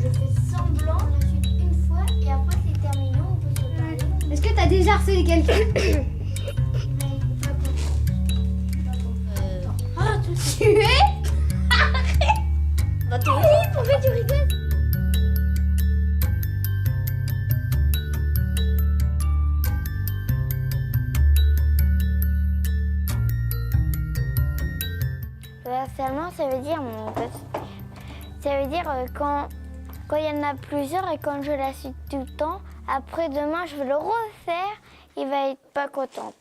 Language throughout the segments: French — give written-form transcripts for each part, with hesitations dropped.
je fais semblant, j'insulte une fois et après c'est terminé, on peut se parler. Est-ce que t'as déjà harcelé quelqu'un? Mais pas content. Ah, tu es? Arrête! Bah toi aussi, pourquoi tu rigoles? Le harcèlement, ça veut dire, quand il y en a plusieurs et quand je la suis tout le temps, après demain je vais le refaire, il va être pas content.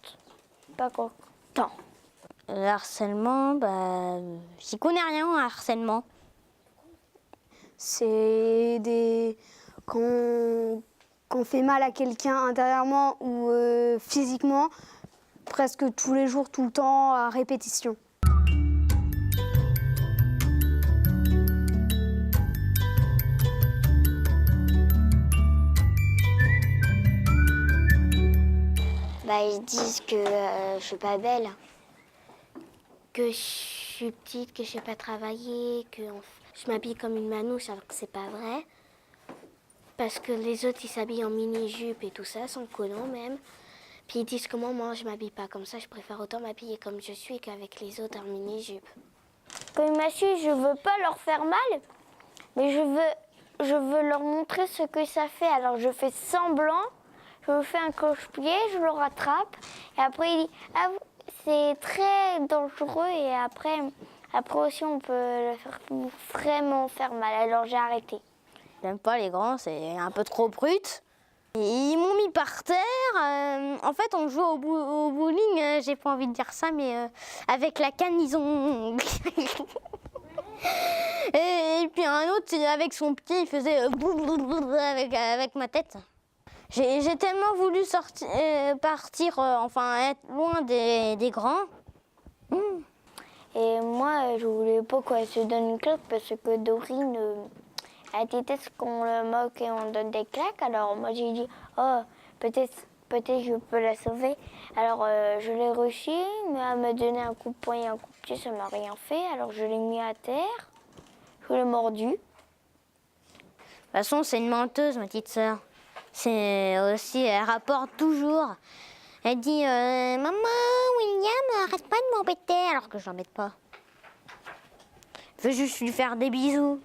Le harcèlement, j'y connais rien en harcèlement. C'est quand on fait mal à quelqu'un intérieurement ou physiquement, presque tous les jours, tout le temps, à répétition. Ils disent que je suis pas belle, que je suis petite, que je sais pas travailler, que je m'habille comme une manouche alors que c'est pas vrai. Parce que les autres ils s'habillent en mini-jupe et tout ça, sans collant même. Puis ils disent que moi je m'habille pas comme ça, je préfère autant m'habiller comme je suis qu'avec les autres en mini-jupe. Quand ils m'assument, je veux pas leur faire mal, mais je veux leur montrer ce que ça fait. Alors je fais semblant. Je me fais un cloche-pied, je le rattrape. Et après, il dit ah, c'est très dangereux. Et après aussi, on peut le faire vraiment faire mal. Alors j'ai arrêté. J'aime pas les grands, c'est un peu trop brut. Ils m'ont mis par terre. En fait, on joue au bowling, j'ai pas envie de dire ça, mais avec la canne, ils ont. Et puis un autre, avec son pied, il faisait avec ma tête. J'ai tellement voulu partir, être loin des grands. Et moi, je voulais pas qu'elle se donne une claque parce que Dorine, elle déteste qu'on le moque et on donne des claques. Alors moi, j'ai dit, oh, peut-être je peux la sauver. Alors je l'ai reçue, mais elle m'a donné un coup de poing et un coup de pied, ça m'a rien fait. Alors je l'ai mis à terre, je l'ai mordu. De toute façon, c'est une menteuse, ma petite sœur. C'est aussi, elle rapporte toujours. Elle dit maman, William, arrête pas de m'embêter, alors que je l'embête pas. Je veux juste lui faire des bisous.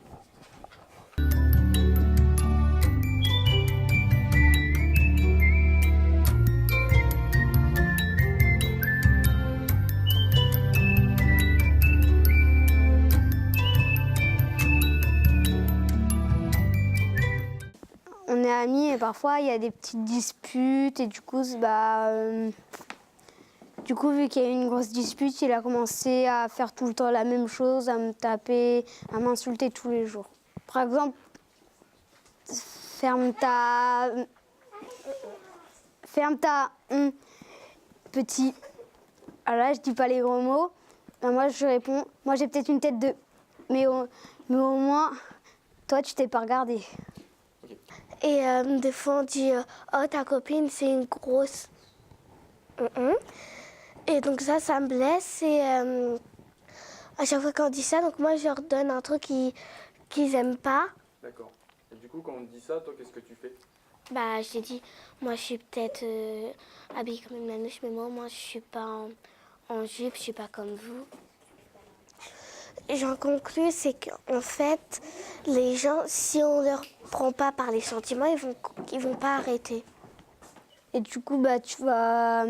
On est amis et parfois il y a des petites disputes et du coup, vu qu'il y a eu une grosse dispute, il a commencé à faire tout le temps la même chose, à me taper, à m'insulter tous les jours. Par exemple, ferme ta petit. Alors là, je dis pas les gros mots. Moi, je réponds, moi j'ai peut-être une tête de, mais au moins, toi, tu t'es pas regardé. Et des fois, on dit oh, ta copine, c'est une grosse. Et donc, ça me blesse. Et à chaque fois qu'on dit ça, donc moi, je leur donne un truc qu'ils aiment pas. D'accord. Et du coup, quand on te dit ça, toi, qu'est-ce que tu fais? J'ai dit, moi, je suis peut-être habillée comme une manouche, mais moi, je suis pas en jupe, je suis pas comme vous. J'en conclus, c'est qu'en fait, les gens, si on leur prend pas par les sentiments, ils vont pas arrêter. Et du coup, tu vas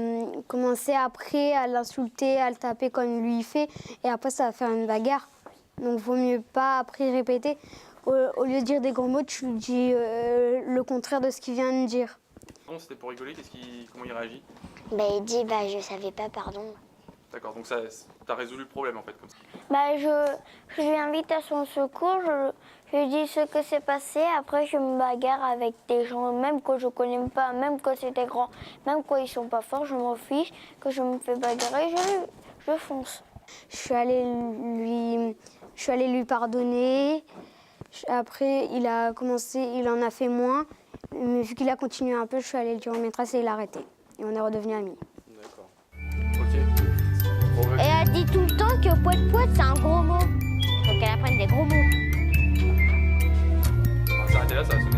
commencer après à l'insulter, à le taper comme lui il fait, et après ça va faire une bagarre. Donc vaut mieux pas après répéter. Au lieu de dire des gros mots, tu lui dis le contraire de ce qu'il vient de dire. Non, c'était pour rigoler, comment il réagit? Il dit, je savais pas, pardon. D'accord, donc ça, t'as résolu le problème en fait comme ça. Je lui invite à son secours, je lui dis ce que s'est passé. Après, je me bagarre avec des gens, même que je connais pas, même quand c'est des grands, même quand ils sont pas forts, je m'en fiche. Que je me fais bagarrer, je fonce. Je suis allée lui pardonner. Après, il en a fait moins. Mais vu qu'il a continué un peu, je suis allée le dire au maîtresse et il a arrêté. Et on est redevenus amis. D'accord. Ok. Et elle dit tout le temps que poète-poète, c'est un gros mot. Faut qu'elle apprenne des gros mots. ça a sonné.